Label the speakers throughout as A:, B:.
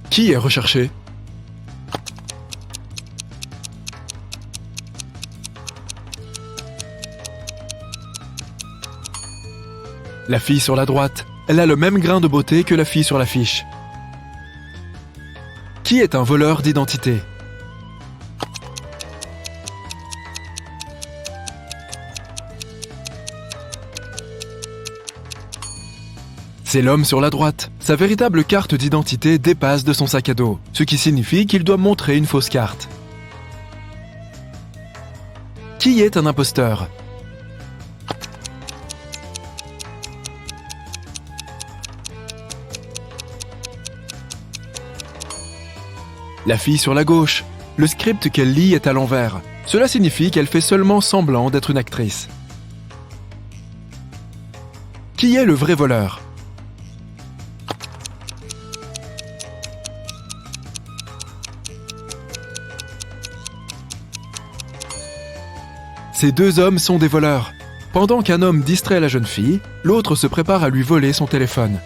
A: Qui est recherché? La fille sur la droite. Elle a le même grain de beauté que la fille sur l'affiche. Qui est un voleur d'identité? C'est l'homme sur la droite. Sa véritable carte d'identité dépasse de son sac à dos, ce qui signifie qu'il doit montrer une fausse carte. Qui est un imposteur? La fille sur la gauche. Le script qu'elle lit est à l'envers. Cela signifie qu'elle fait seulement semblant d'être une actrice. Qui est le vrai voleur? Ces deux hommes sont des voleurs. Pendant qu'un homme distrait la jeune fille, l'autre se prépare à lui voler son téléphone.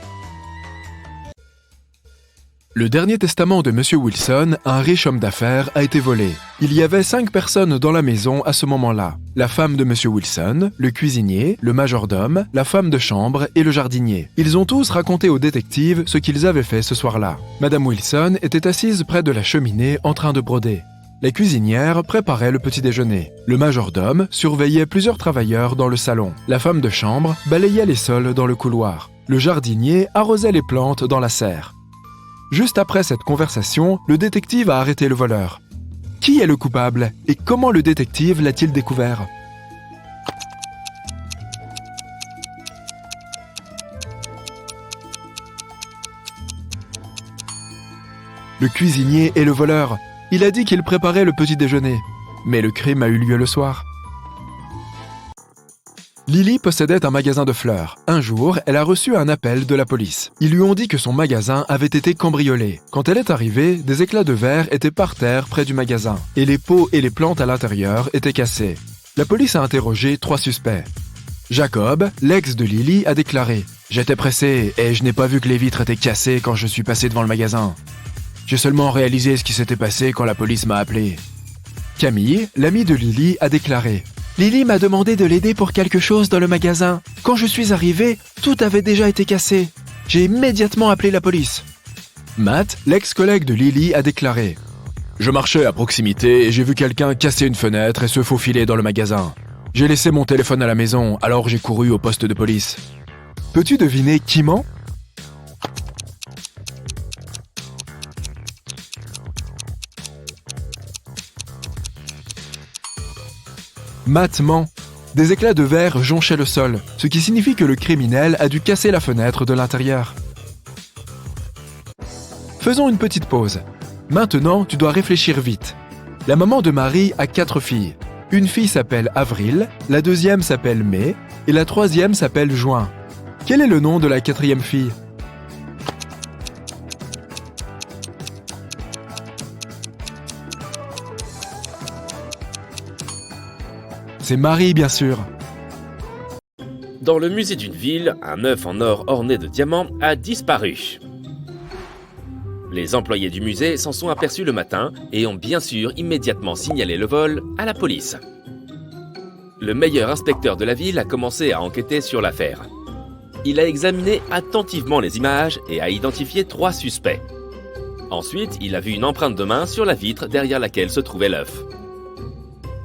A: Le dernier testament de M. Wilson, un riche homme d'affaires, a été volé. Il y avait 5 personnes dans la maison à ce moment-là. La femme de M. Wilson, le cuisinier, le majordome, la femme de chambre et le jardinier. Ils ont tous raconté au détective ce qu'ils avaient fait ce soir-là. Madame Wilson était assise près de la cheminée en train de broder. La cuisinière préparait le petit déjeuner. Le majordome surveillait plusieurs travailleurs dans le salon. La femme de chambre balayait les sols dans le couloir. Le jardinier arrosait les plantes dans la serre. Juste après cette conversation, le détective a arrêté le voleur. Qui est le coupable et comment le détective l'a-t-il découvert? Le cuisinier est le voleur. Il a dit qu'il préparait le petit déjeuner. Mais le crime a eu lieu le soir. Lily possédait un magasin de fleurs. Un jour, elle a reçu un appel de la police. Ils lui ont dit que son magasin avait été cambriolé. Quand elle est arrivée, des éclats de verre étaient par terre près du magasin. Et les pots et les plantes à l'intérieur étaient cassés. La police a interrogé 3 suspects. Jacob, l'ex de Lily, a déclaré « J'étais pressé et je n'ai pas vu que les vitres étaient cassées quand je suis passé devant le magasin. J'ai seulement réalisé ce qui s'était passé quand la police m'a appelé. » Camille, l'amie de Lily, a déclaré « Lily m'a demandé de l'aider pour quelque chose dans le magasin. Quand je suis arrivé, tout avait déjà été cassé. J'ai immédiatement appelé la police. » Matt, l'ex-collègue de Lily, a déclaré « Je marchais à proximité et j'ai vu quelqu'un casser une fenêtre et se faufiler dans le magasin. J'ai laissé mon téléphone à la maison, alors j'ai couru au poste de police. » Peux-tu deviner qui ment? Matt ment. Des éclats de verre jonchaient le sol, ce qui signifie que le criminel a dû casser la fenêtre de l'intérieur. Faisons une petite pause. Maintenant, tu dois réfléchir vite. La maman de Marie a 4 filles. Une fille s'appelle Avril, la deuxième s'appelle Mai et la troisième s'appelle Juin. Quel est le nom de la 4e fille? C'est Marie, bien sûr.
B: Dans le musée d'une ville, un œuf en or orné de diamants a disparu. Les employés du musée s'en sont aperçus le matin et ont bien sûr immédiatement signalé le vol à la police. Le meilleur inspecteur de la ville a commencé à enquêter sur l'affaire. Il a examiné attentivement les images et a identifié 3 suspects. Ensuite, il a vu une empreinte de main sur la vitre derrière laquelle se trouvait l'œuf.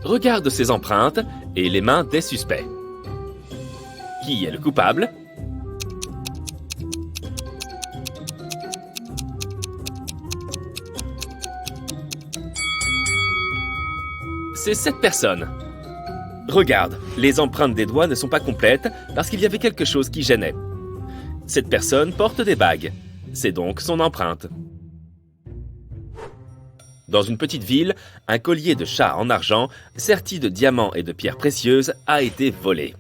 B: Regarde ces empreintes et les mains des suspects. Qui est le coupable? C'est cette personne. Regarde, les empreintes des doigts ne sont pas complètes parce qu'il y avait quelque chose qui gênait. Cette personne porte des bagues. C'est donc son empreinte. Dans une petite ville, un collier de chat en argent, serti de diamants et de pierres précieuses, a été volé.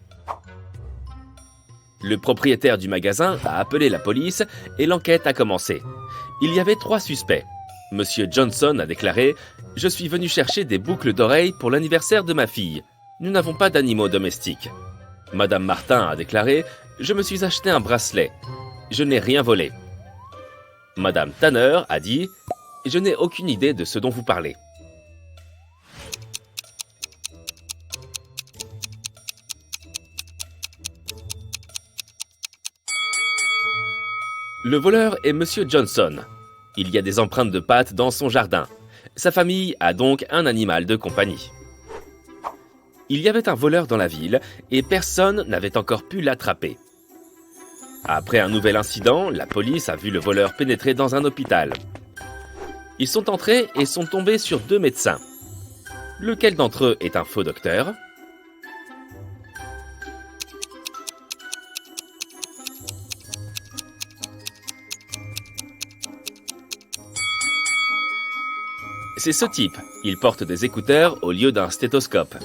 B: Le propriétaire du magasin a appelé la police et l'enquête a commencé. Il y avait 3 suspects. Monsieur Johnson a déclaré « Je suis venu chercher des boucles d'oreilles pour l'anniversaire de ma fille. Nous n'avons pas d'animaux domestiques. » Madame Martin a déclaré « Je me suis acheté un bracelet. Je n'ai rien volé. » Madame Tanner a dit « Je n'ai aucune idée de ce dont vous parlez. » Le voleur est Monsieur Johnson. Il y a des empreintes de pattes dans son jardin. Sa famille a donc un animal de compagnie. Il y avait un voleur dans la ville et personne n'avait encore pu l'attraper. Après un nouvel incident, la police a vu le voleur pénétrer dans un hôpital. Ils sont entrés et sont tombés sur 2 médecins. Lequel d'entre eux est un faux docteur ? C'est ce type. Il porte des écouteurs au lieu d'un stéthoscope.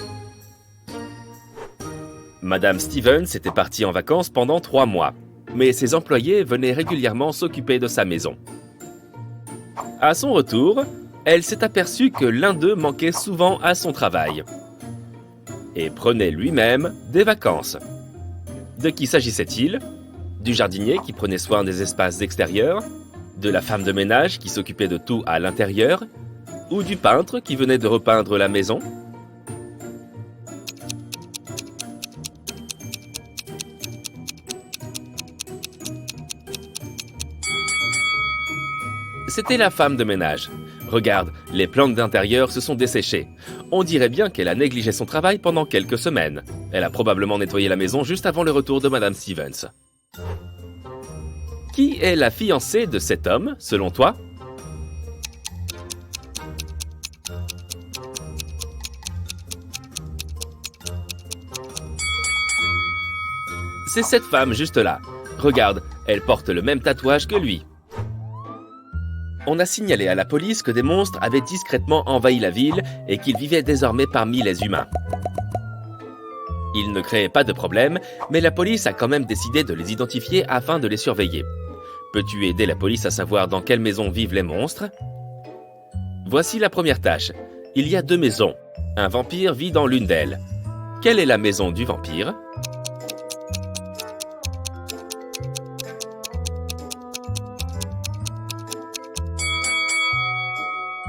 B: Madame Stevens était partie en vacances pendant 3 mois, mais ses employés venaient régulièrement s'occuper de sa maison. À son retour, elle s'est aperçue que l'un d'eux manquait souvent à son travail et prenait lui-même des vacances. De qui s'agissait-il ? Du jardinier qui prenait soin des espaces extérieurs ? De la femme de ménage qui s'occupait de tout à l'intérieur ? Ou du peintre qui venait de repeindre la maison ? C'était la femme de ménage. Regarde, les plantes d'intérieur se sont desséchées. On dirait bien qu'elle a négligé son travail pendant quelques semaines. Elle a probablement nettoyé la maison juste avant le retour de Madame Stevens. Qui est la fiancée de cet homme, selon toi ? C'est cette femme juste là. Regarde, elle porte le même tatouage que lui. On a signalé à la police que des monstres avaient discrètement envahi la ville et qu'ils vivaient désormais parmi les humains. Ils ne créaient pas de problème, mais la police a quand même décidé de les identifier afin de les surveiller. Peux-tu aider la police à savoir dans quelle maison vivent les monstres ? Voici la première tâche. Il y a 2 maisons. Un vampire vit dans l'une d'elles. Quelle est la maison du vampire ?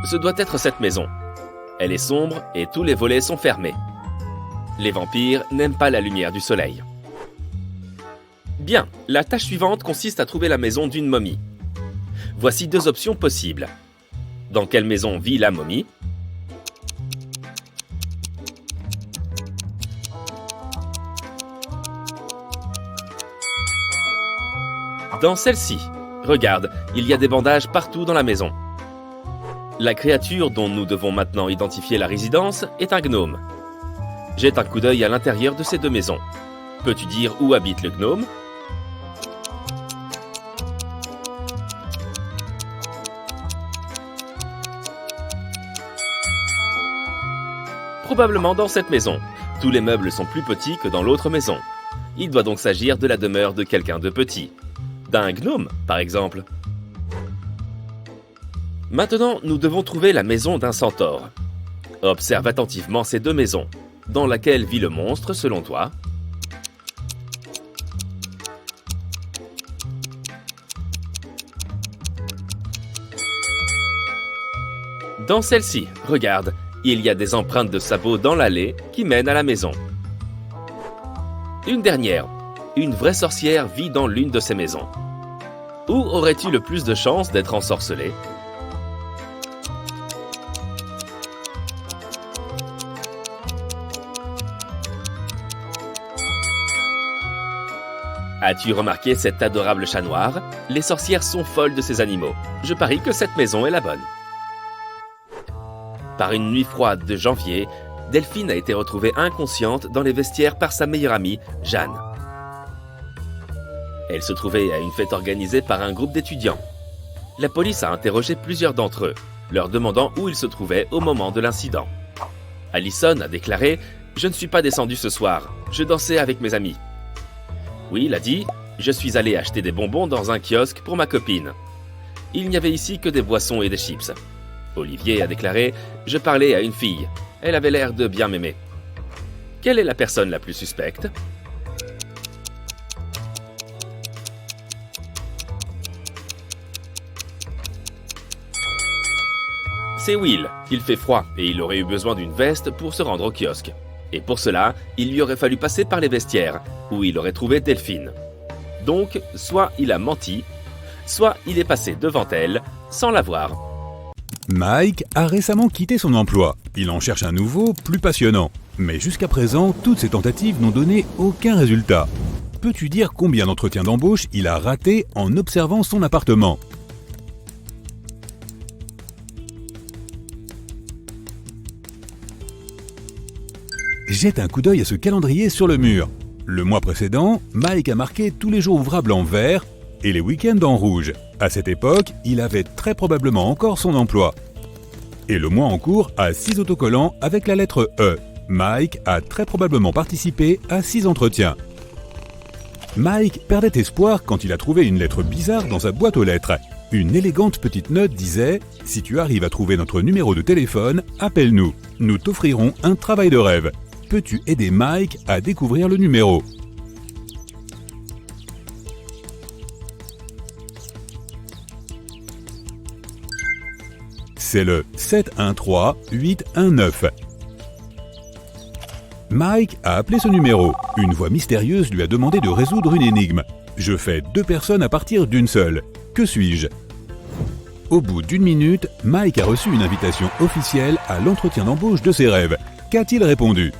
B: Ce doit être cette maison. Elle est sombre et tous les volets sont fermés. Les vampires n'aiment pas la lumière du soleil. Bien, la tâche suivante consiste à trouver la maison d'une momie. Voici 2 options possibles. Dans quelle maison vit la momie ? Dans celle-ci. Regarde, il y a des bandages partout dans la maison. La créature dont nous devons maintenant identifier la résidence est un gnome. Jette un coup d'œil à l'intérieur de ces 2 maisons. Peux-tu dire où habite le gnome ? Probablement dans cette maison. Tous les meubles sont plus petits que dans l'autre maison. Il doit donc s'agir de la demeure de quelqu'un de petit. D'un gnome, par exemple. Maintenant, nous devons trouver la maison d'un centaure. Observe attentivement ces 2 maisons. Dans laquelle vit le monstre, selon toi ? Dans celle-ci, regarde, il y a des empreintes de sabots dans l'allée qui mènent à la maison. Une dernière. Une vraie sorcière vit dans l'une de ces maisons. Où aurais-tu le plus de chances d'être ensorcelé ? As-tu remarqué cet adorable chat noir ? Les sorcières sont folles de ces animaux. Je parie que cette maison est la bonne. Par une nuit froide de janvier, Delphine a été retrouvée inconsciente dans les vestiaires par sa meilleure amie, Jeanne. Elle se trouvait à une fête organisée par un groupe d'étudiants. La police a interrogé plusieurs d'entre eux, leur demandant où ils se trouvaient au moment de l'incident. Allison a déclaré « Je ne suis pas descendu ce soir, je dansais avec mes amis. » Will a dit « Je suis allé acheter des bonbons dans un kiosque pour ma copine. Il n'y avait ici que des boissons et des chips. » Olivier a déclaré « Je parlais à une fille. Elle avait l'air de bien m'aimer. » Quelle est la personne la plus suspecte ? C'est Will. Il fait froid et il aurait eu besoin d'une veste pour se rendre au kiosque. Et pour cela, il lui aurait fallu passer par les vestiaires, où il aurait trouvé Delphine. Donc, soit il a menti, soit il est passé devant elle sans la voir.
C: Mike a récemment quitté son emploi. Il en cherche un nouveau, plus passionnant. Mais jusqu'à présent, toutes ses tentatives n'ont donné aucun résultat. Peux-tu dire combien d'entretiens d'embauche il a raté en observant son appartement ? Jette un coup d'œil à ce calendrier sur le mur. Le mois précédent, Mike a marqué tous les jours ouvrables en vert et les week-ends en rouge. À cette époque, il avait très probablement encore son emploi. Et le mois en cours a 6 autocollants avec la lettre E. Mike a très probablement participé à 6 entretiens. Mike perdait espoir quand il a trouvé une lettre bizarre dans sa boîte aux lettres. Une élégante petite note disait « Si tu arrives à trouver notre numéro de téléphone, appelle-nous. Nous t'offrirons un travail de rêve. Peux-tu aider Mike à découvrir le numéro ?» C'est le 713-819. Mike a appelé ce numéro. Une voix mystérieuse lui a demandé de résoudre une énigme. Je fais 2 personnes à partir d'une seule. Que suis-je ? Au bout d'1 minute, Mike a reçu une invitation officielle à l'entretien d'embauche de ses rêves. Qu'a-t-il répondu ?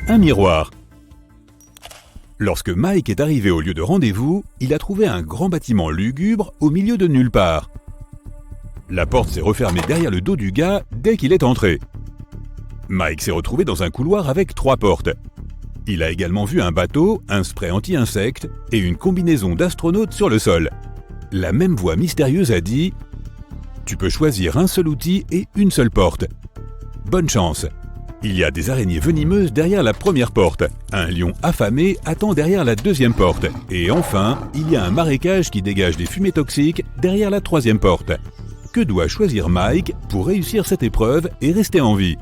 C: Un miroir. Lorsque Mike est arrivé au lieu de rendez-vous, il a trouvé un grand bâtiment lugubre au milieu de nulle part. La porte s'est refermée derrière le dos du gars dès qu'il est entré. Mike s'est retrouvé dans un couloir avec 3 portes. Il a également vu un bateau, un spray anti-insectes et une combinaison d'astronaute sur le sol. La même voix mystérieuse a dit « Tu peux choisir un seul outil et une seule porte. Bonne chance !» Il y a des araignées venimeuses derrière la première porte. Un lion affamé attend derrière la deuxième porte. Et enfin, il y a un marécage qui dégage des fumées toxiques derrière la troisième porte. Que doit choisir Mike pour réussir cette épreuve et rester en vie ?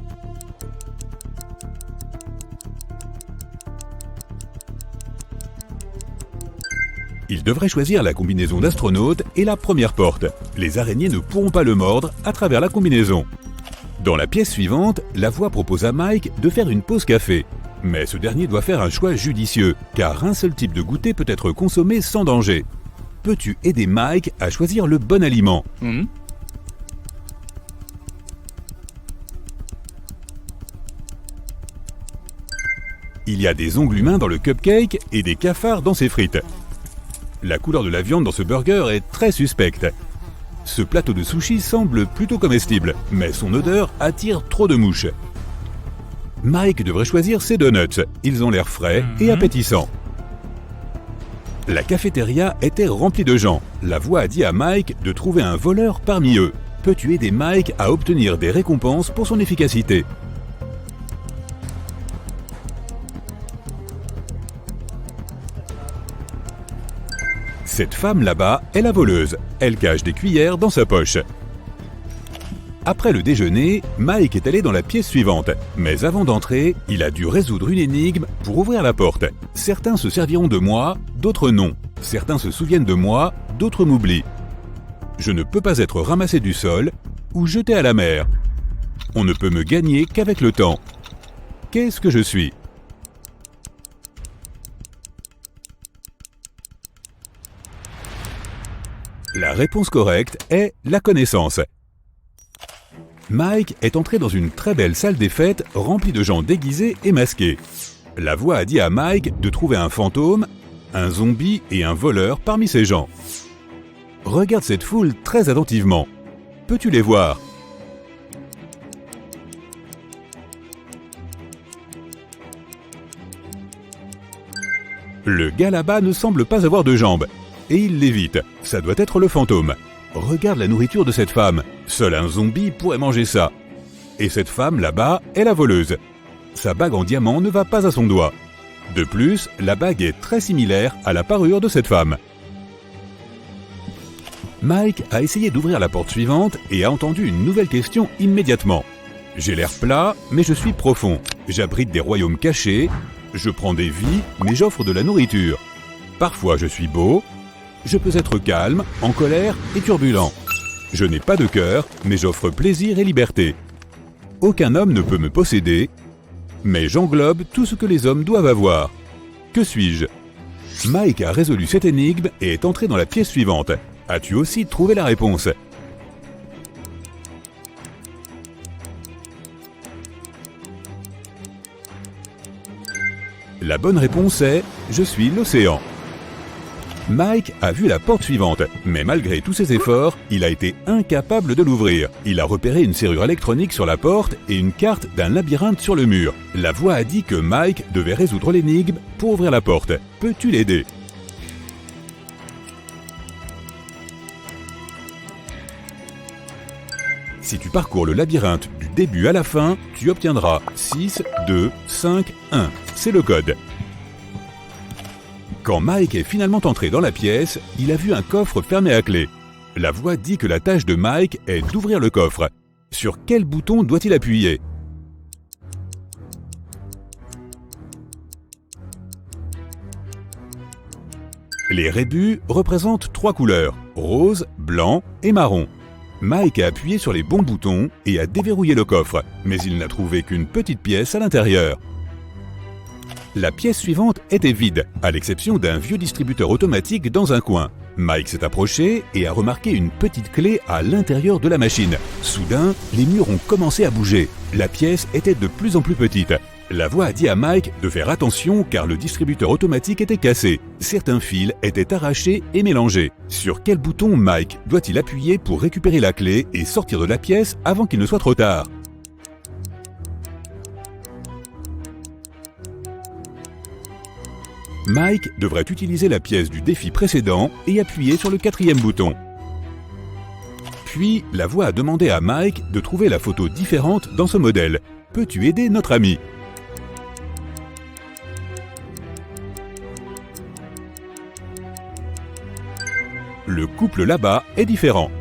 C: Il devrait choisir la combinaison d'astronaute et la première porte. Les araignées ne pourront pas le mordre à travers la combinaison. Dans la pièce suivante, la voix propose à Mike de faire une pause café. Mais ce dernier doit faire un choix judicieux, car un seul type de goûter peut être consommé sans danger. Peux-tu aider Mike à choisir le bon aliment ? Il y a des ongles humains dans le cupcake et des cafards dans ses frites. La couleur de la viande dans ce burger est très suspecte. Ce plateau de sushi semble plutôt comestible, mais son odeur attire trop de mouches. Mike devrait choisir ses donuts, ils ont l'air frais et appétissants. La cafétéria était remplie de gens. La voix a dit à Mike de trouver un voleur parmi eux. Peux-tu aider Mike à obtenir des récompenses pour son efficacité ? Cette femme là-bas est la voleuse. Elle cache des cuillères dans sa poche. Après le déjeuner, Mike est allé dans la pièce suivante. Mais avant d'entrer, il a dû résoudre une énigme pour ouvrir la porte. Certains se serviront de moi, d'autres non. Certains se souviennent de moi, d'autres m'oublient. Je ne peux pas être ramassé du sol ou jeté à la mer. On ne peut me gagner qu'avec le temps. Qu'est-ce que je suis ? La réponse correcte est la connaissance. Mike est entré dans une très belle salle des fêtes remplie de gens déguisés et masqués. La voix a dit à Mike de trouver un fantôme, un zombie et un voleur parmi ces gens. Regarde cette foule très attentivement. Peux-tu les voir ? Le gars là-bas ne semble pas avoir de jambes. Et il l'évite. Ça doit être le fantôme. Regarde la nourriture de cette femme. Seul un zombie pourrait manger ça. Et cette femme là-bas est la voleuse. Sa bague en diamant ne va pas à son doigt. De plus, la bague est très similaire à la parure de cette femme. Mike a essayé d'ouvrir la porte suivante et a entendu une nouvelle question immédiatement. J'ai l'air plat, mais je suis profond. J'abrite des royaumes cachés. Je prends des vies, mais j'offre de la nourriture. Parfois je suis beau, je peux être calme, en colère et turbulent. Je n'ai pas de cœur, mais j'offre plaisir et liberté. Aucun homme ne peut me posséder, mais j'englobe tout ce que les hommes doivent avoir. Que suis-je? Mike a résolu cette énigme et est entré dans la pièce suivante. As-tu aussi trouvé la réponse? La bonne réponse est « Je suis l'océan ». Mike a vu la porte suivante, mais malgré tous ses efforts, il a été incapable de l'ouvrir. Il a repéré une serrure électronique sur la porte et une carte d'un labyrinthe sur le mur. La voix a dit que Mike devait résoudre l'énigme pour ouvrir la porte. Peux-tu l'aider? Si tu parcours le labyrinthe du début à la fin, tu obtiendras 6, 2, 5, 1. C'est le code. Quand Mike est finalement entré dans la pièce, il a vu un coffre fermé à clé. La voix dit que la tâche de Mike est d'ouvrir le coffre. Sur quel bouton doit-il appuyer? Les rébus représentent 3 couleurs, rose, blanc et marron. Mike a appuyé sur les bons boutons et a déverrouillé le coffre, mais il n'a trouvé qu'une petite pièce à l'intérieur. La pièce suivante était vide, à l'exception d'un vieux distributeur automatique dans un coin. Mike s'est approché et a remarqué une petite clé à l'intérieur de la machine. Soudain, les murs ont commencé à bouger. La pièce était de plus en plus petite. La voix a dit à Mike de faire attention car le distributeur automatique était cassé. Certains fils étaient arrachés et mélangés. Sur quel bouton Mike doit-il appuyer pour récupérer la clé et sortir de la pièce avant qu'il ne soit trop tard? Mike devrait utiliser la pièce du défi précédent et appuyer sur le 4e bouton. Puis, la voix a demandé à Mike de trouver la photo différente dans ce modèle. Peux-tu aider notre ami? Le couple là-bas est différent.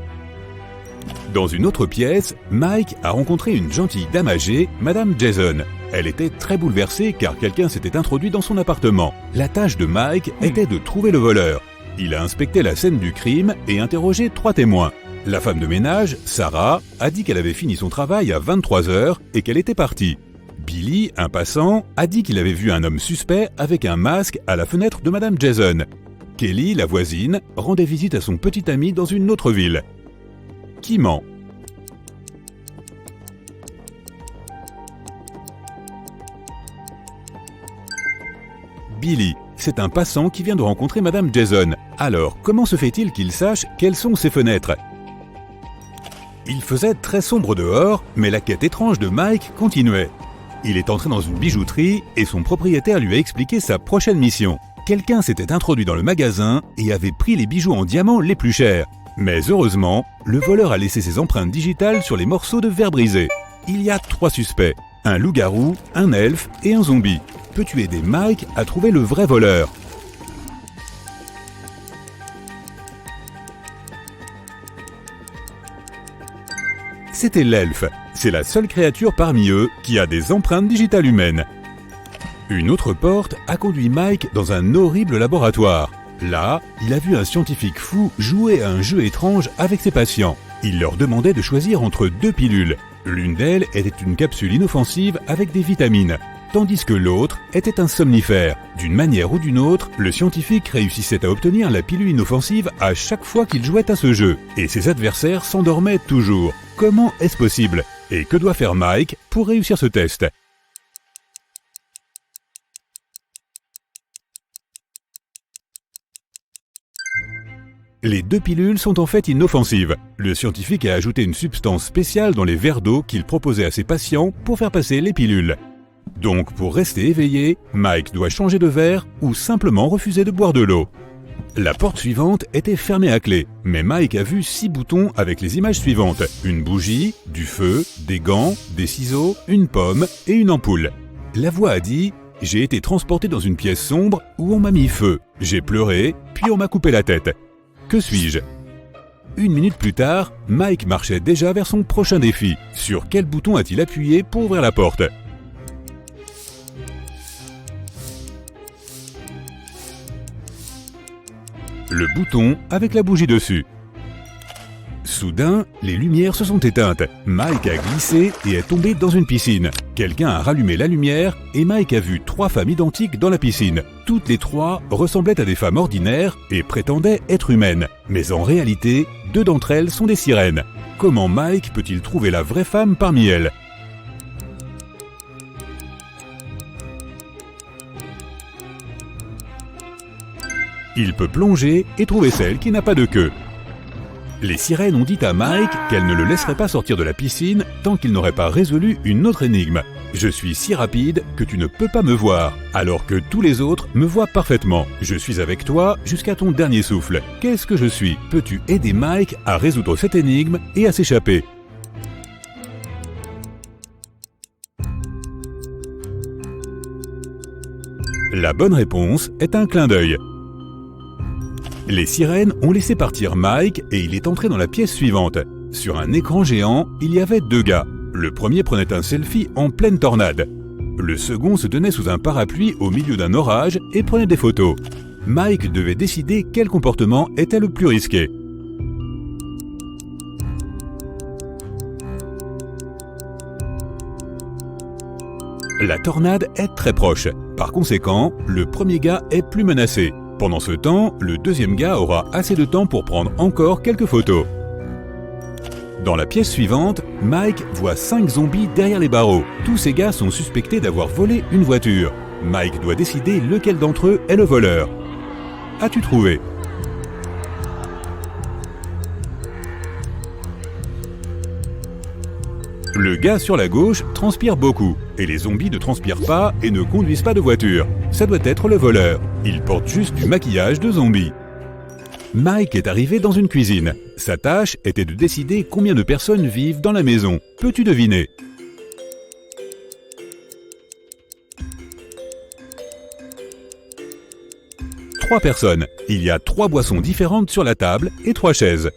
C: Dans une autre pièce, Mike a rencontré une gentille dame âgée, Madame Jason. Elle était très bouleversée car quelqu'un s'était introduit dans son appartement. La tâche de Mike était de trouver le voleur. Il a inspecté la scène du crime et interrogé 3 témoins. La femme de ménage, Sarah, a dit qu'elle avait fini son travail à 23 h et qu'elle était partie. Billy, un passant, a dit qu'il avait vu un homme suspect avec un masque à la fenêtre de Madame Jason. Kelly, la voisine, rendait visite à son petit ami dans une autre ville. Qui ment? Billy, c'est un passant qui vient de rencontrer Madame Jason. Alors, comment se fait-il qu'il sache quelles sont ses fenêtres? Il faisait très sombre dehors, mais la quête étrange de Mike continuait. Il est entré dans une bijouterie et son propriétaire lui a expliqué sa prochaine mission. Quelqu'un s'était introduit dans le magasin et avait pris les bijoux en diamant les plus chers. Mais heureusement, le voleur a laissé ses empreintes digitales sur les morceaux de verre brisés. Il y a 3 suspects, un loup-garou, un elfe et un zombie. Peux-tu aider Mike à trouver le vrai voleur? C'était l'elfe. C'est la seule créature parmi eux qui a des empreintes digitales humaines. Une autre porte a conduit Mike dans un horrible laboratoire. Là, il a vu un scientifique fou jouer à un jeu étrange avec ses patients. Il leur demandait de choisir entre 2 pilules. L'une d'elles était une capsule inoffensive avec des vitamines, tandis que l'autre était un somnifère. D'une manière ou d'une autre, le scientifique réussissait à obtenir la pilule inoffensive à chaque fois qu'il jouait à ce jeu, et ses adversaires s'endormaient toujours. Comment est-ce possible? Et que doit faire Mike pour réussir ce test? Les 2 pilules sont en fait inoffensives. Le scientifique a ajouté une substance spéciale dans les verres d'eau qu'il proposait à ses patients pour faire passer les pilules. Donc pour rester éveillé, Mike doit changer de verre ou simplement refuser de boire de l'eau. La porte suivante était fermée à clé, mais Mike a vu 6 boutons avec les images suivantes. Une bougie, du feu, des gants, des ciseaux, une pomme et une ampoule. La voix a dit « J'ai été transporté dans une pièce sombre où on m'a mis feu. J'ai pleuré, puis on m'a coupé la tête. Que suis-je » 1 minute plus tard, Mike marchait déjà vers son prochain défi. Sur quel bouton a-t-il appuyé pour ouvrir la porte? le bouton avec la bougie dessus. Soudain, les lumières se sont éteintes. Mike a glissé et est tombé dans une piscine. Quelqu'un a rallumé la lumière et Mike a vu 3 femmes identiques dans la piscine. Toutes les 3 ressemblaient à des femmes ordinaires et prétendaient être humaines. Mais en réalité, 2 d'entre elles sont des sirènes. Comment Mike peut-il trouver la vraie femme parmi elles ? Il peut plonger et trouver celle qui n'a pas de queue. Les sirènes ont dit à Mike qu'elles ne le laisseraient pas sortir de la piscine tant qu'il n'aurait pas résolu une autre énigme. Je suis si rapide que tu ne peux pas me voir, alors que tous les autres me voient parfaitement. Je suis avec toi jusqu'à ton dernier souffle. Qu'est-ce que je suis ? Peux-tu aider Mike à résoudre cette énigme et à s'échapper ? La bonne réponse est un clin d'œil. Les sirènes ont laissé partir Mike et il est entré dans la pièce suivante. Sur un écran géant, il y avait 2 gars. Le premier prenait un selfie en pleine tornade. Le second se tenait sous un parapluie au milieu d'un orage et prenait des photos. Mike devait décider quel comportement était le plus risqué. La tornade est très proche. Par conséquent, le premier gars est plus menacé. Pendant ce temps, le deuxième gars aura assez de temps pour prendre encore quelques photos. Dans la pièce suivante, Mike voit 5 zombies derrière les barreaux. Tous ces gars sont suspectés d'avoir volé une voiture. Mike doit décider lequel d'entre eux est le voleur. As-tu trouvé ? Le gars sur la gauche transpire beaucoup, et les zombies ne transpirent pas et ne conduisent pas de voiture. Ça doit être le voleur. Il porte juste du maquillage de zombie. Mike est arrivé dans une cuisine. Sa tâche était de décider combien de personnes vivent dans la maison. Peux-tu deviner ? Trois personnes. Il y a 3 boissons différentes sur la table et 3 chaises.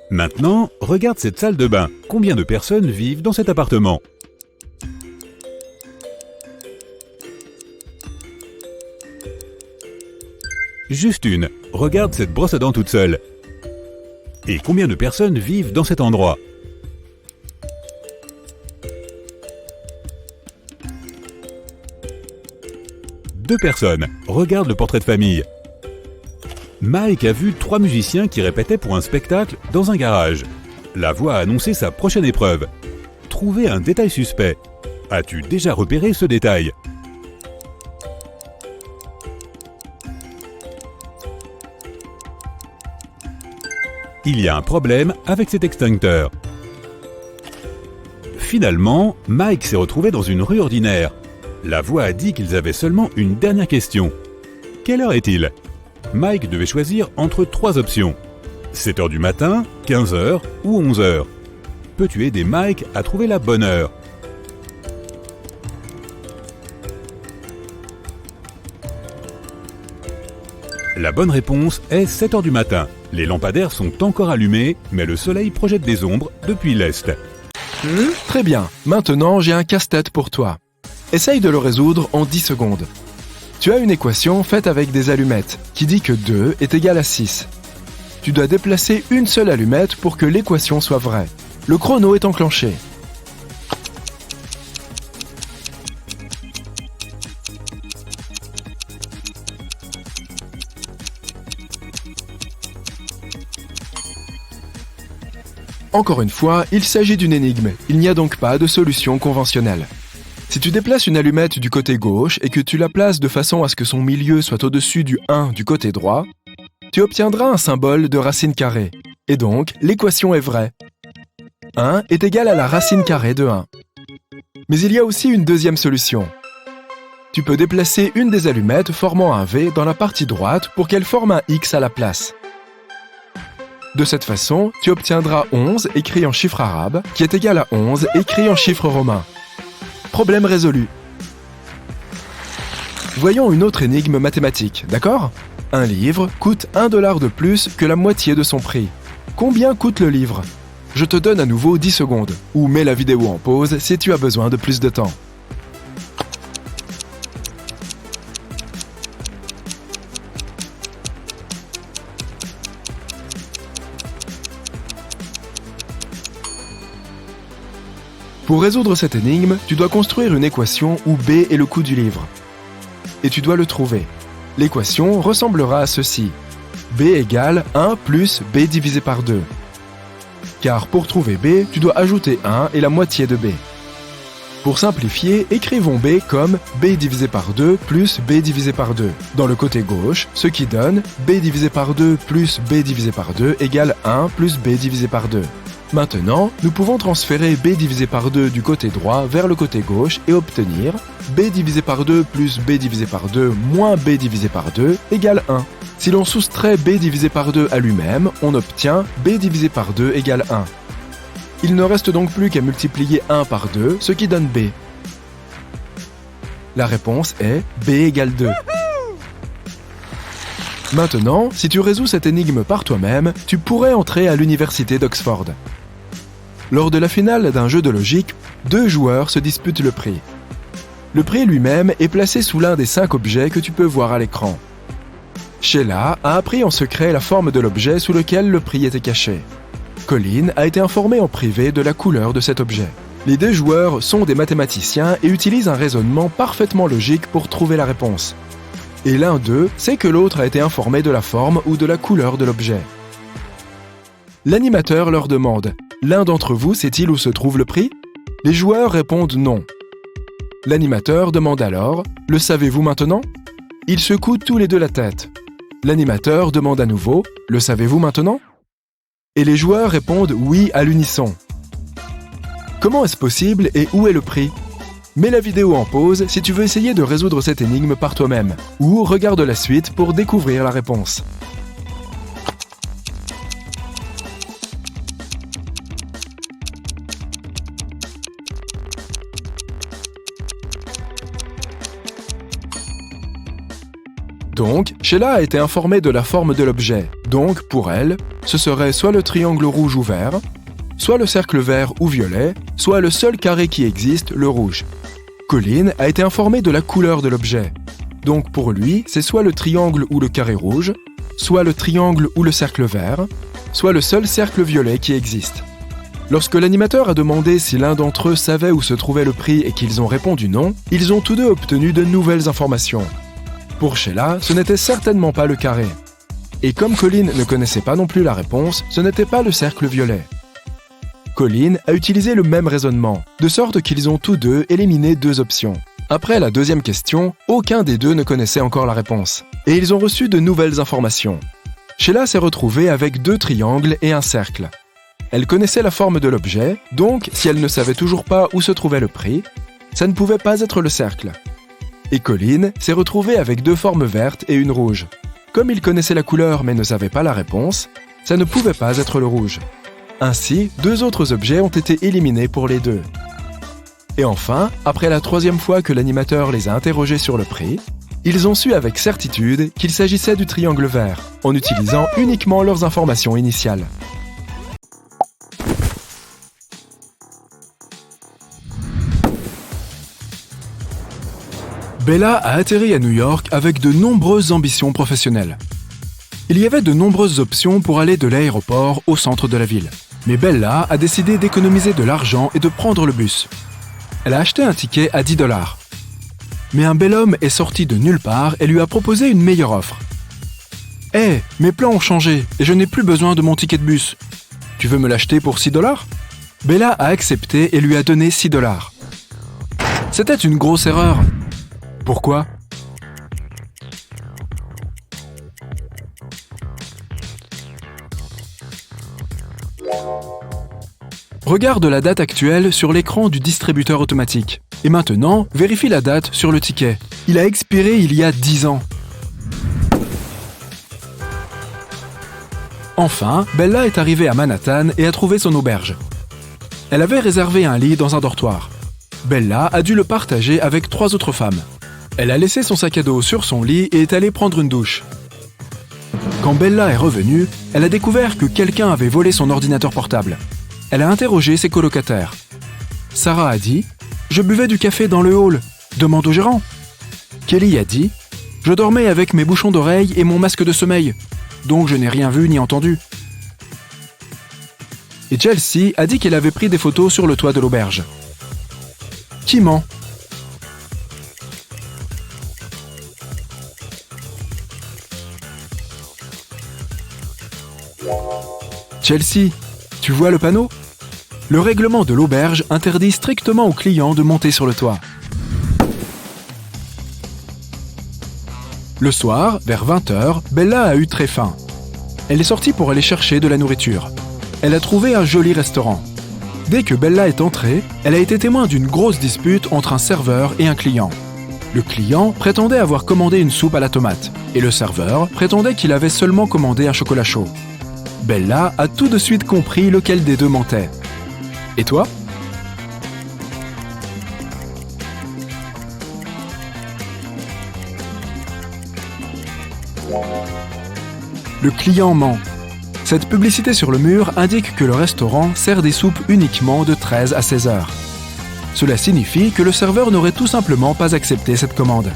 C: Maintenant, regarde cette salle de bain. Combien de personnes vivent dans cet appartement ? Juste une. Regarde cette brosse à dents toute seule. Et combien de personnes vivent dans cet endroit ? Deux personnes. Regarde le portrait de famille. Mike a vu 3 musiciens qui répétaient pour un spectacle dans un garage. La voix a annoncé sa prochaine épreuve. Trouver un détail suspect. As-tu déjà repéré ce détail ? Il y a un problème avec cet extincteur. Finalement, Mike s'est retrouvé dans une rue ordinaire. La voix a dit qu'ils avaient seulement une dernière question. Quelle heure est-il ? Mike devait choisir entre 3 options. 7h du matin, 15h ou 11h. Peux-tu aider Mike à trouver la bonne heure ? La bonne réponse est 7h du matin. Les lampadaires sont encore allumés, mais le soleil projette des ombres depuis l'est.
A: Très bien. Maintenant, j'ai un casse-tête pour toi. Essaye de le résoudre en 10 secondes. Tu as une équation faite avec des allumettes qui dit que 2 est égal à 6. Tu dois déplacer une seule allumette pour que l'équation soit vraie. Le chrono est enclenché. Encore une fois, il s'agit d'une énigme. Il n'y a donc pas de solution conventionnelle. Si tu déplaces une allumette du côté gauche et que tu la places de façon à ce que son milieu soit au-dessus du 1 du côté droit, tu obtiendras un symbole de racine carrée. Et donc, l'équation est vraie. 1 est égal à la racine carrée de 1. Mais il y a aussi une deuxième solution. Tu peux déplacer une des allumettes formant un V dans la partie droite pour qu'elle forme un X à la place. De cette façon, tu obtiendras 11 écrit en chiffre arabe, qui est égal à 11 écrit en chiffre romain. Problème résolu. Voyons une autre énigme mathématique, d'accord ? Un livre coûte $1 de plus que la moitié de son prix. Combien coûte le livre ? Je te donne à nouveau 10 secondes, ou mets la vidéo en pause si tu as besoin de plus de temps. Pour résoudre cette énigme, tu dois construire une équation où B est le coût du livre. Et tu dois le trouver. L'équation ressemblera à ceci. B égale 1 plus B divisé par 2. Car pour trouver B, tu dois ajouter 1 et la moitié de B. Pour simplifier, écrivons B comme B divisé par 2 plus B divisé par 2 dans le côté gauche, ce qui donne B divisé par 2 plus B divisé par 2 égale 1 plus B divisé par 2. Maintenant, nous pouvons transférer B divisé par 2 du côté droit vers le côté gauche et obtenir B divisé par 2 plus B divisé par 2 moins B divisé par 2 égale 1. Si l'on soustrait B divisé par 2 à lui-même, on obtient B divisé par 2 égale 1. Il ne reste donc plus qu'à multiplier 1 par 2, ce qui donne B. La réponse est B égale 2. Maintenant, si tu résous cette énigme par toi-même, tu pourrais entrer à l'université d'Oxford. Lors de la finale d'un jeu de logique, 2 joueurs se disputent le prix. Le prix lui-même est placé sous l'un des 5 objets que tu peux voir à l'écran. Sheila a appris en secret la forme de l'objet sous lequel le prix était caché. Colin a été informé en privé de la couleur de cet objet. Les 2 joueurs sont des mathématiciens et utilisent un raisonnement parfaitement logique pour trouver la réponse. Et l'un d'eux sait que l'autre a été informé de la forme ou de la couleur de l'objet. L'animateur leur demande « L'un d'entre vous sait-il où se trouve le prix ?» Les joueurs répondent non. L'animateur demande alors « Le savez-vous maintenant ?» Ils secouent tous les 2 la tête. L'animateur demande à nouveau « Le savez-vous maintenant ?» Et les joueurs répondent « Oui » à l'unisson. Comment est-ce possible et où est le prix ? Mets la vidéo en pause si tu veux essayer de résoudre cette énigme par toi-même, ou regarde la suite pour découvrir la réponse. Donc, Sheila a été informée de la forme de l'objet. Donc, pour elle, ce serait soit le triangle rouge ou vert, soit le cercle vert ou violet, soit le seul carré qui existe, le rouge. Colin a été informé de la couleur de l'objet. Donc pour lui, c'est soit le triangle ou le carré rouge, soit le triangle ou le cercle vert, soit le seul cercle violet qui existe. Lorsque l'animateur a demandé si l'un d'entre eux savait où se trouvait le prix et qu'ils ont répondu non, ils ont tous 2 obtenu de nouvelles informations. Pour Sheila, ce n'était certainement pas le carré. Et comme Colin ne connaissait pas non plus la réponse, ce n'était pas le cercle violet. Colin a utilisé le même raisonnement, de sorte qu'ils ont tous 2 éliminé 2 options. Après la 2e question, aucun des 2 ne connaissait encore la réponse. Et ils ont reçu de nouvelles informations. Sheila s'est retrouvée avec 2 triangles et un cercle. Elle connaissait la forme de l'objet, donc si elle ne savait toujours pas où se trouvait le prix, ça ne pouvait pas être le cercle. Et Colin s'est retrouvé avec 2 formes vertes et une rouge. Comme il connaissait la couleur mais ne savait pas la réponse, ça ne pouvait pas être le rouge. Ainsi, 2 autres objets ont été éliminés pour les 2. Et enfin, après la 3e fois que l'animateur les a interrogés sur le prix, ils ont su avec certitude qu'il s'agissait du triangle vert, en utilisant uniquement leurs informations initiales. Bella a atterri à New York avec de nombreuses ambitions professionnelles. Il y avait de nombreuses options pour aller de l'aéroport au centre de la ville. Mais Bella a décidé d'économiser de l'argent et de prendre le bus. Elle a acheté un ticket à $10. Mais un bel homme est sorti de nulle part et lui a proposé une meilleure offre. « Hé, mes plans ont changé et je n'ai plus besoin de mon ticket de bus. Tu veux me l'acheter pour $6 ?» Bella a accepté et lui a donné $6. C'était une grosse erreur. Pourquoi ? Regarde la date actuelle sur l'écran du distributeur automatique. Et maintenant, vérifie la date sur le ticket. Il a expiré il y a 10 ans. Enfin, Bella est arrivée à Manhattan et a trouvé son auberge. Elle avait réservé un lit dans un dortoir. Bella a dû le partager avec 3 autres femmes. Elle a laissé son sac à dos sur son lit et est allée prendre une douche. Quand Bella est revenue, elle a découvert que quelqu'un avait volé son ordinateur portable. Elle a interrogé ses colocataires. Sarah a dit « Je buvais du café dans le hall. Demande au gérant. » Kelly a dit « Je dormais avec mes bouchons d'oreilles et mon masque de sommeil. Donc je n'ai rien vu ni entendu. » Et Chelsea a dit qu'elle avait pris des photos sur le toit de l'auberge. Qui ment? Chelsea, tu vois le panneau? Le règlement de l'auberge interdit strictement aux clients de monter sur le toit. Le soir, vers 20h, Bella a eu très faim. Elle est sortie pour aller chercher de la nourriture. Elle a trouvé un joli restaurant. Dès que Bella est entrée, elle a été témoin d'une grosse dispute entre un serveur et un client. Le client prétendait avoir commandé une soupe à la tomate, et le serveur prétendait qu'il avait seulement commandé un chocolat chaud. Bella a tout de suite compris lequel des deux mentait. Et toi? Le client ment. Cette publicité sur le mur indique que le restaurant sert des soupes uniquement de 13 à 16 heures. Cela signifie que le serveur n'aurait tout simplement pas accepté cette commande.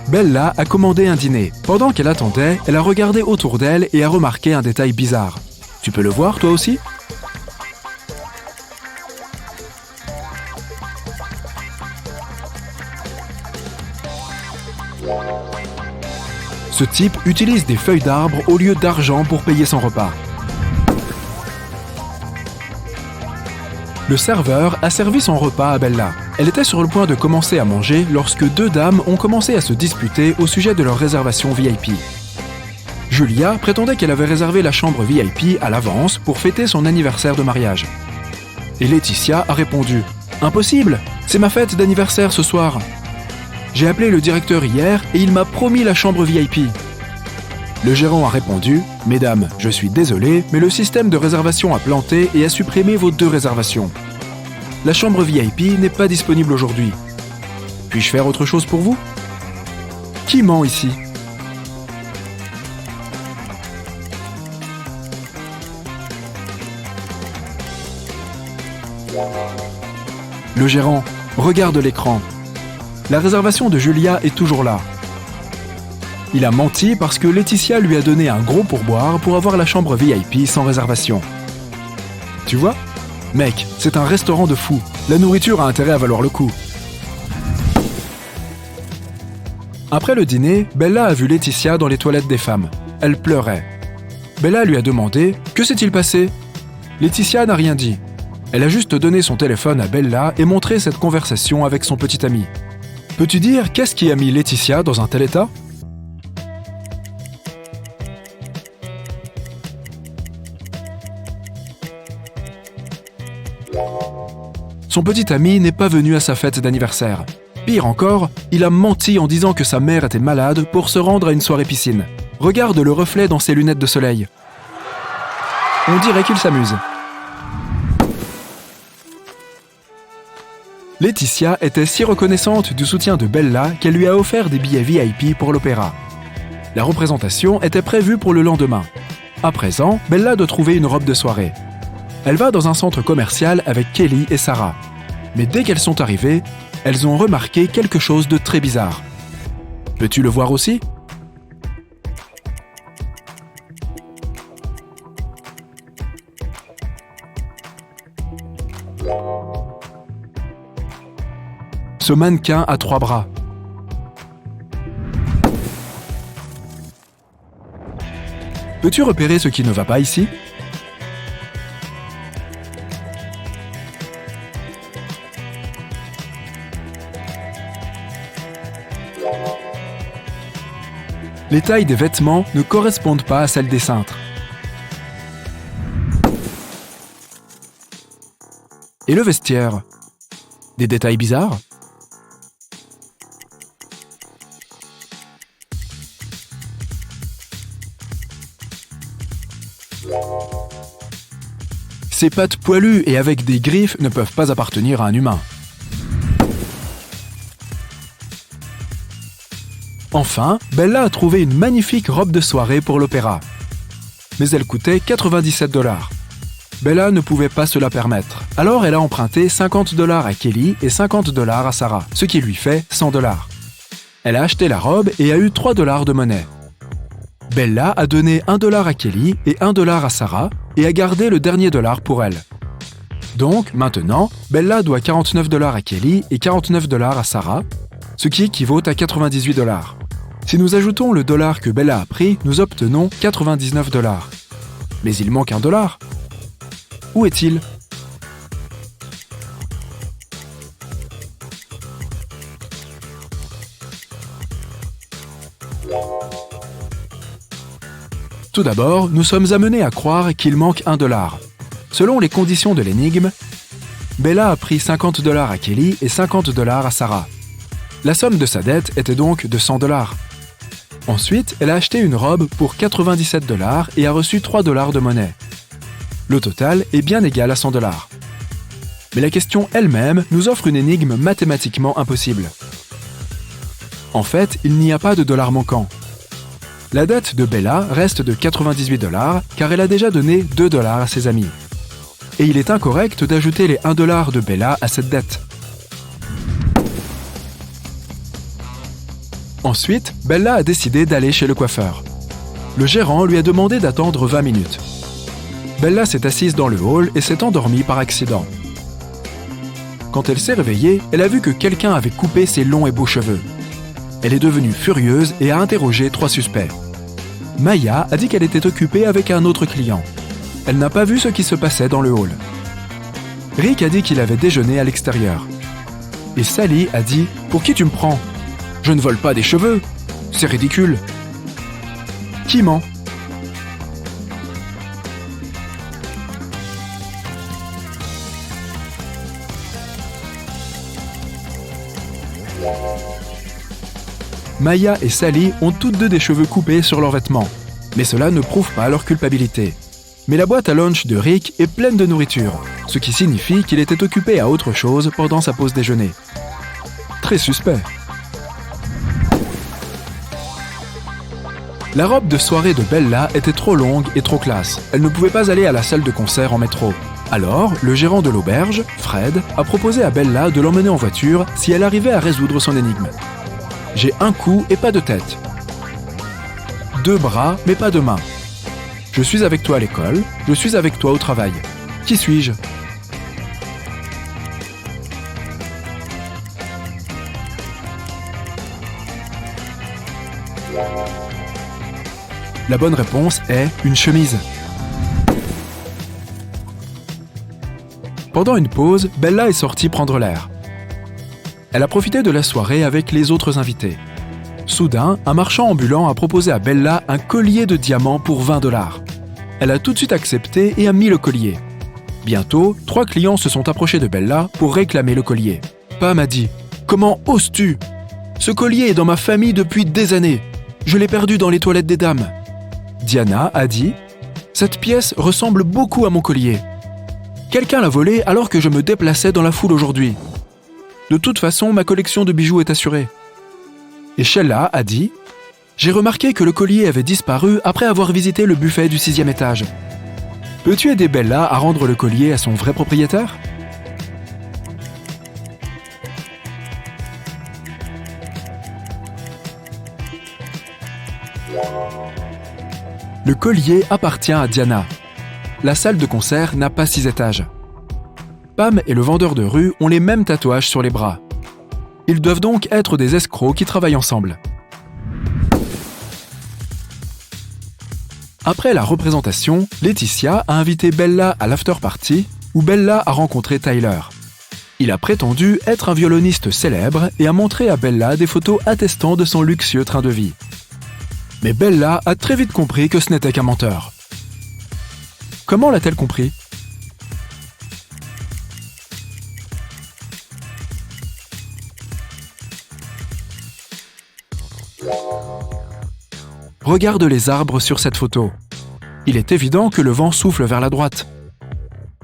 A: Bella a commandé un dîner. Pendant qu'elle attendait, elle a regardé autour d'elle et a remarqué un détail bizarre. Tu peux le voir toi aussi? Ce type utilise des feuilles d'arbre au lieu d'argent pour payer son repas. Le serveur a servi son repas à Bella. Elle était sur le point de commencer à manger lorsque deux dames ont commencé à se disputer au sujet de leur réservation VIP. Julia prétendait qu'elle avait réservé la chambre VIP à l'avance pour fêter son anniversaire de mariage. Et Laetitia a répondu « Impossible, c'est ma fête d'anniversaire ce soir. J'ai appelé le directeur hier et il m'a promis la chambre VIP. » Le gérant a répondu « Mesdames, je suis désolé, mais le système de réservation a planté et a supprimé vos 2 réservations. La chambre VIP n'est pas disponible aujourd'hui. Puis-je faire autre chose pour vous? » Qui ment ici? Le gérant regarde l'écran. La réservation de Julia est toujours là. Il a menti parce que Laetitia lui a donné un gros pourboire pour avoir la chambre VIP sans réservation. Tu vois? Mec, c'est un restaurant de fous. La nourriture a intérêt à valoir le coup. Après le dîner, Bella a vu Laetitia dans les toilettes des femmes. Elle pleurait. Bella lui a demandé « Que s'est-il passé ?» Laetitia n'a rien dit. Elle a juste donné son téléphone à Bella et montré cette conversation avec son petit ami. Peux-tu dire qu'est-ce qui a mis Laetitia dans un tel état? Son petit ami n'est pas venu à sa fête d'anniversaire. Pire encore, il a menti en disant que sa mère était malade pour se rendre à une soirée piscine. Regarde le reflet dans ses lunettes de soleil. On dirait qu'il s'amuse. Laetitia était si reconnaissante du soutien de Bella qu'elle lui a offert des billets VIP pour l'opéra. La représentation était prévue pour le lendemain. À présent, Bella doit trouver une robe de soirée. Elle va dans un centre commercial avec Kelly et Sarah. Mais dès qu'elles sont arrivées, elles ont remarqué quelque chose de très bizarre. Peux-tu le voir aussi? Ce mannequin a 3 bras. Peux-tu repérer ce qui ne va pas ici? Les tailles des vêtements ne correspondent pas à celles des cintres. Et le vestiaire? Des détails bizarres? Ces pattes poilues et avec des griffes ne peuvent pas appartenir à un humain. Enfin, Bella a trouvé une magnifique robe de soirée pour l'opéra. Mais elle coûtait 97 $. Bella ne pouvait pas se la permettre. Alors elle a emprunté 50 $ à Kelly et 50 $ à Sarah, ce qui lui fait 100 $. Elle a acheté la robe et a eu 3 $ de monnaie. Bella a donné 1 $ à Kelly et 1 $ à Sarah et a gardé le dernier dollar pour elle. Donc, maintenant, Bella doit 49 $ à Kelly et 49 $ à Sarah, ce qui équivaut à 98 $. Si nous ajoutons le dollar que Bella a pris, nous obtenons 99 $. Mais il manque un dollar. Où est-il ? Tout d'abord, nous sommes amenés à croire qu'il manque un dollar. Selon les conditions de l'énigme, Bella a pris 50 $ à Kelly et 50 $ à Sarah. La somme de sa dette était donc de 100 $. Ensuite, elle a acheté une robe pour 97 $ et a reçu 3 $ de monnaie. Le total est bien égal à 100 $. Mais la question elle-même nous offre une énigme mathématiquement impossible. En fait, il n'y a pas de dollar manquant. La dette de Bella reste de 98 $ car elle a déjà donné 2 $ à ses amis. Et il est incorrect d'ajouter les 1 $ de Bella à cette dette. Ensuite, Bella a décidé d'aller chez le coiffeur. Le gérant lui a demandé d'attendre 20 minutes. Bella s'est assise dans le hall et s'est endormie par accident. Quand elle s'est réveillée, elle a vu que quelqu'un avait coupé ses longs et beaux cheveux. Elle est devenue furieuse et a interrogé 3 suspects. Maya a dit qu'elle était occupée avec un autre client. Elle n'a pas vu ce qui se passait dans le hall. Rick a dit qu'il avait déjeuné à l'extérieur. Et Sally a dit « Pour qui tu me prends ? Je ne vole pas des cheveux. C'est ridicule. » Qui ment ? Maya et Sally ont toutes deux des cheveux coupés sur leurs vêtements, mais cela ne prouve pas leur culpabilité. Mais la boîte à lunch de Rick est pleine de nourriture, ce qui signifie qu'il était occupé à autre chose pendant sa pause déjeuner. Très suspect. La robe de soirée de Bella était trop longue et trop classe. Elle ne pouvait pas aller à la salle de concert en métro. Alors, le gérant de l'auberge, Fred, a proposé à Bella de l'emmener en voiture si elle arrivait à résoudre son énigme. J'ai un cou et pas de tête. 2 bras mais pas de mains. Je suis avec toi à l'école, je suis avec toi au travail. Qui suis-je ? La bonne réponse est une chemise. Pendant une pause, Bella est sortie prendre l'air. Elle a profité de la soirée avec les autres invités. Soudain, un marchand ambulant a proposé à Bella un collier de diamants pour 20 $. Elle a tout de suite accepté et a mis le collier. Bientôt, 3 clients se sont approchés de Bella pour réclamer le collier. Pam a dit « Comment oses-tu ? Ce collier est dans ma famille depuis des années. Je l'ai perdu dans les toilettes des dames. » Diana a dit « Cette pièce ressemble beaucoup à mon collier. Quelqu'un l'a volé alors que je me déplaçais dans la foule aujourd'hui. De toute façon, ma collection de bijoux est assurée. » Et Sheila a dit « J'ai remarqué que le collier avait disparu après avoir visité le buffet du 6e étage. Peux-tu aider Bella à rendre le collier à son vrai propriétaire ?» Le collier appartient à Diana. La salle de concert n'a pas 6 étages. Pam et le vendeur de rue ont les mêmes tatouages sur les bras. Ils doivent donc être des escrocs qui travaillent ensemble. Après la représentation, Laetitia a invité Bella à l'after-party où Bella a rencontré Tyler. Il a prétendu être un violoniste célèbre et a montré à Bella des photos attestant de son luxueux train de vie. Mais Bella a très vite compris que ce n'était qu'un menteur. Comment l'a-t-elle compris ? Regarde les arbres sur cette photo. Il est évident que le vent souffle vers la droite.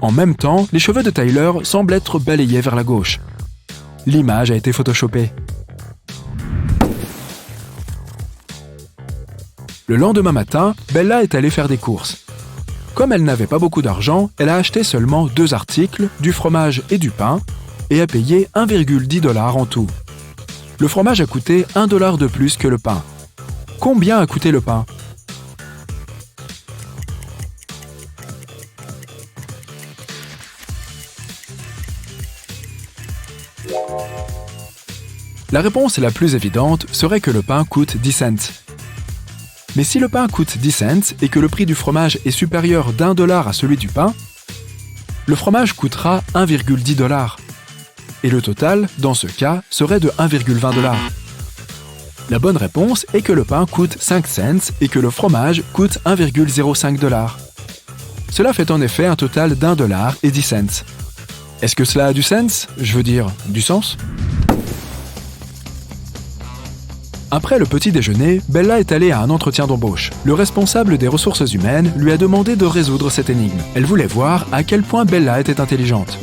A: En même temps, les cheveux de Tyler semblent être balayés vers la gauche. L'image a été photoshopée. Le lendemain matin, Bella est allée faire des courses. Comme elle n'avait pas beaucoup d'argent, elle a acheté seulement 2 articles, du fromage et du pain, et a payé 1,10 $ en tout. Le fromage a coûté 1 $ de plus que le pain. Combien a coûté le pain ? La réponse la plus évidente serait que le pain coûte 10 cents. Mais si le pain coûte 10 cents et que le prix du fromage est supérieur d'1$ à celui du pain, le fromage coûtera 1,10$. Et le total, dans ce cas, serait de 1,20$. La bonne réponse est que le pain coûte 5 cents et que le fromage coûte 1,05$. Cela fait en effet un total d'1$ et 10 cents. Est-ce que cela a du sens? Je veux dire, du sens? Après le petit déjeuner, Bella est allée à un entretien d'embauche. Le responsable des ressources humaines lui a demandé de résoudre cette énigme. Elle voulait voir à quel point Bella était intelligente.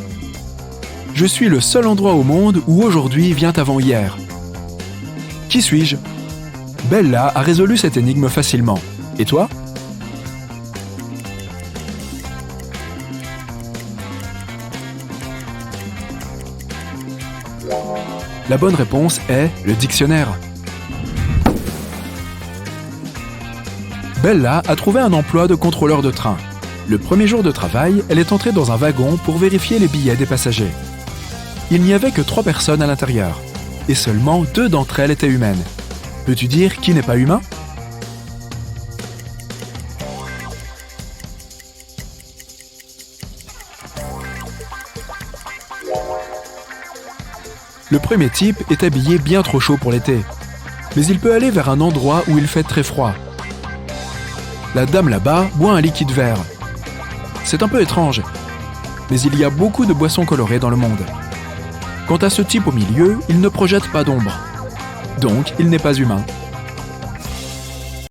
A: Je suis le seul endroit au monde où aujourd'hui vient avant hier. Qui suis-je? Bella a résolu cette énigme facilement. Et toi? La bonne réponse est le dictionnaire. Bella a trouvé un emploi de contrôleur de train. Le premier jour de travail, elle est entrée dans un wagon pour vérifier les billets des passagers. Il n'y avait que 3 personnes à l'intérieur, et seulement 2 d'entre elles étaient humaines. Peux-tu dire qui n'est pas humain? Le premier type est habillé bien trop chaud pour l'été, mais il peut aller vers un endroit où il fait très froid. La dame là-bas boit un liquide vert. C'est un peu étrange, mais il y a beaucoup de boissons colorées dans le monde. Quant à ce type au milieu, il ne projette pas d'ombre. Donc, il n'est pas humain.